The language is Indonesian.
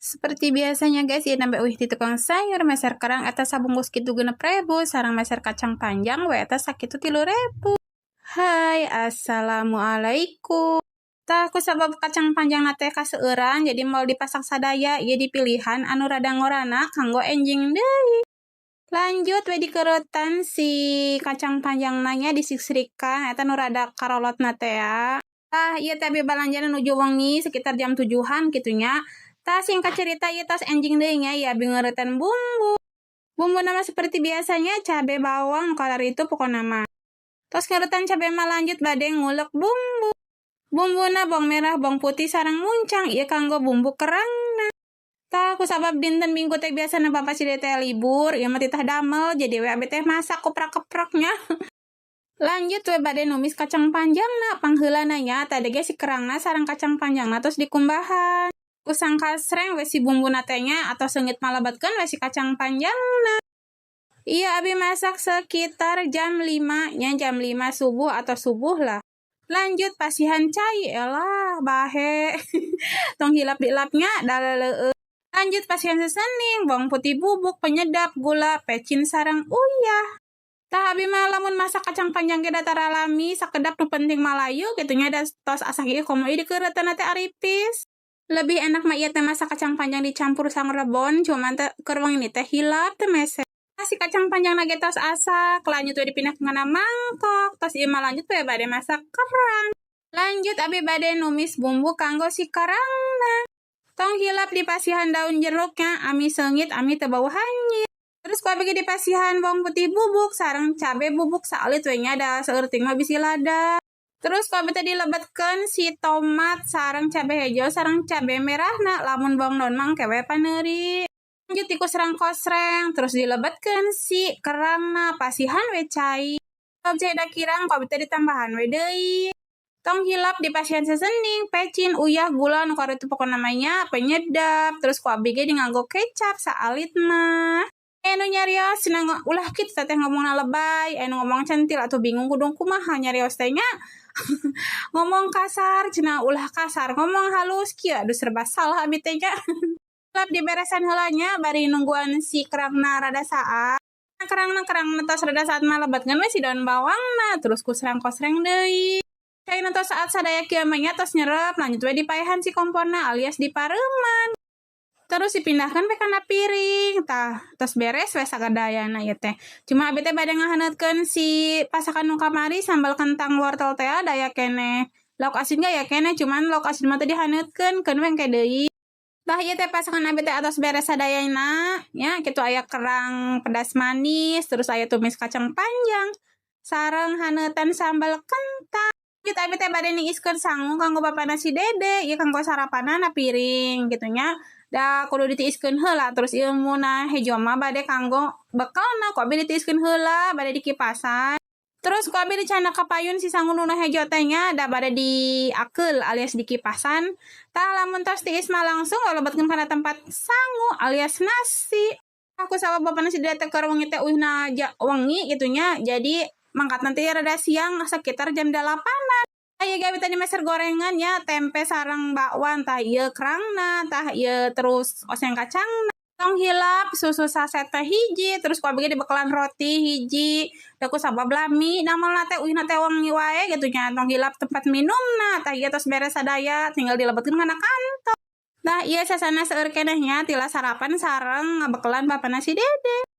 Seperti biasanya guys, ieu nambah uih di tukang sayur, meser kerang eta sabungkus kitu 6.000, sareng meser kacang panjang we eta sakitu 3.000. Hai, assalamualaikum. Tah kusabab kacang panjang nate kaseueuran, jadi mau dipasak sadaya, ieu dipilihan anu rada ngorana kanggo enjing deui. Lanjut we dikeuretan si kacang panjang nanya disiksrikan eta nu rada karolot nate ya. Tah ieu teh bebalanjana nuju wengi sekitar jam 7-an kitunya. Tah singkat cerita ieu tos enjing deui nya ya ngeuretan bumbu. Bumbu nama seperti biasanya cabe bawang kolor itu pokokna mah. Tos ngeuretan cabe mah lanjut bade ngulek bumbu. Bumbuna bawang merah, bawang putih sareng muncang ieu kanggo bumbu kerangna. Tah kusabab dinten Minggu teh biasana Bapak si teh libur, ieu mah titah damel jadi we abi teh masak koprak-kopraknya. Lanjut we bade numis kacang panjangna pangheulana nya tadi ge si kerangna sareng kacang panjangna terus dikumbahan. Usang kasreng we si bumbuna teh nya atau seungit malabatkeun we si kacang panjangna. Iya abi masak sekitar jam 5 nya jam 5 subuh atau subuh lah. Lanjut pasihan cai elah bahe. Tong hilap-hilapnya daleleu. Lanjut pasihan sesening, bawang putih bubuk, penyedap, gula, pecin sareng uyah. Tah abi mah lamun masak kacang panjang ge datar alami, sakedap nu penting malayu gitunya da tos asak ieu komo ieu dikeureutana teh aripis. Lebih enak mah ieu teh masak kacang panjang dicampur sang rebon, cuman teh keur wengi teh hilap teh mese. Si kacang panjang na ge tos asak, lanjut we dipindah kana mangkok, tos ieu mah lanjut we bade masak kerang. Lanjut abi bade numis bumbu kanggo si kerangna. Tong hilap di pasihan daun jeruknya, ami seungit, ami teu bau hanyir. Terus ku abi ge di pasihan bawang putih bubuk sareng cabe bubuk saeulit we nya da saeueuting mah bisi lada. Terus ku abi teh dilebetkeun si tomat sareng cabe hejo sareng cabe merahna, lamun bawang daun mah engke we paneuri. Lanjut dikusrang-kosreng, terus dilebetkeun si kerangna, pasihan we cai. Objek da kirang ku abi teh ditambahan we deui. Tong hilap di pasihan sesening, pecin, uyah, gula, nu itu pokokna namanya penyedap. Terus ku abi ge nganggo kecap saalit mah. Nu nyarios cenah ulah kitu teh ngomongna lebay, nu ngomong centil atuh bingung kudu kumaha nyarios teh nya. Ngomong kasar cenah ulah kasar, ngomong halus kieu aduh serba salah abi teh nya. Lap diberesan heula nya bari nungguan si kerangna rada saat. Kerangna tos rada saat malebatkeun we si daun bawangna, terus kusrang-kosreng deui. Caina tos saat sadaya kieu mah nya tos nyerep, lanjut we dipaehan si komporna alias dipareuman. Terus dipindahkan we kana piring. Tah, tos beres we sagadayana ieu teh. Cuma abi teh bade ngahaneutkeun si pasakan nu kamari sambal kentang wortel teh daya keneh. Lauk asin ge aya keneh, cuman lauk asin mah teh dihaneutkeun keun we engke deui. Tah ieu teh pasakan abi teh atos beres sadayana, nya kitu aya kerang pedas manis, terus aya tumis kacang panjang, sareng haneutan sambal kentang. Lanjut abi teh bade niiskeun sangu kanggo bapana si Dede, ieu kanggo sarapanana piring kitu nya. Da kudu ditiiskeun heula, terus ilmuna hejo mah bade kanggo bekelna, ku abi ditiiskeun heula, bade dikipasan. Terus ku abi dicana ka payun si sangu nu hejo teh nya da bade diakeul alias dikipasan. Tah lamun tos tiis mah langsung lolobetkeun kana tempat sangu alias nasi. Aku sabab bapana si Dede teh keur wengi teh uihna wengi kitu nya. Jadi mangkat nanti rada siang sekitar jam 8-an. Ieu ge tadi meser gorengan nya tempe sareng bakwan, tah ieu kerangna, tah ieu terus oseng kacangna. Tong hilap susu saset teh hiji, terus ku abi ge dibekelan roti hiji. Da ku sabab lami namalna teh uihna teh wangi wae gitu nya. Tong hilap tempat minumna, tah ieu tos beres sadaya tinggal dilebetkeun kana kantong. Nah ieu sasana seueur keneh nya tila sarapan sareng ngabekelan bapana si Dede.